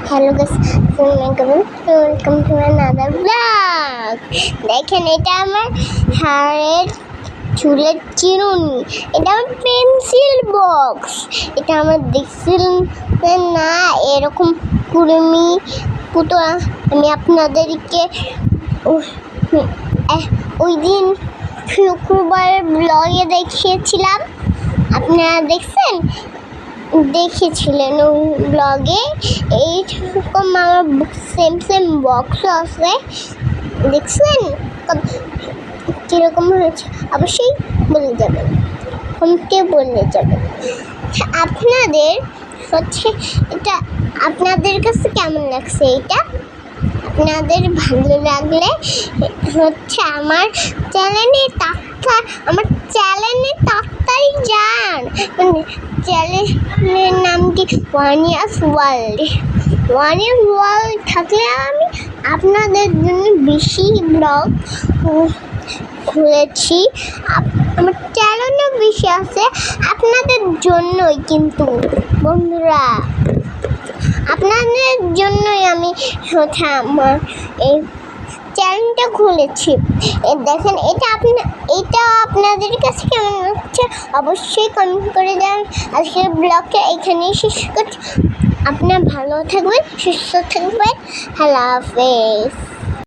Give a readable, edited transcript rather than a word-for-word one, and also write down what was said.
Hello guys, welcome to another blog. দেখেন, এটা আমার হাড়ের চুলের চিরুনি, এটা আমার পেন্সিল বক্স, এটা আমার দেখছিলেন না এরকম কুড়মি পুতুল আমি আপনাদেরকে ওই দিন শুক্রবারের ব্লগে দেখিয়েছিলাম। আপনারা দেখেছিলেন ওই ব্লগে। এইরকম আমার সেম বক্স আছে, দেখছেন কীরকম হয়েছে? অবশ্যই বলে যাবেন, কমেন্টে বলে যাবেন। আপনাদের এটা আপনাদের কাছে কেমন লাগছে? এটা আপনাদের ভালো লাগলে আমার চ্যানেলে তাড়াতাড়ি যান। চ্যানেলের নাম কি? ওয়ানিয়াস ওয়ার্ল্ড থাকলে আমি আপনাদের জন্য বেশি ব্লগ খুলেছি। আমার চ্যানেলও বেশি আছে আপনাদের জন্যই, কিন্তু বন্ধুরা আপনাদের জন্যই আমি আমার এই চ্যানেলটা খুলেছি। দেখেন, এটা আপনাদের কাছে কেমন হচ্ছে অবশ্যই কমেন্ট করে দেন। আজকের ব্লগটা এখানেই শেষ করছি। আপনারা ভালো থাকবেন, সুস্থ থাকবেন। আল্লাহ হাফেজ।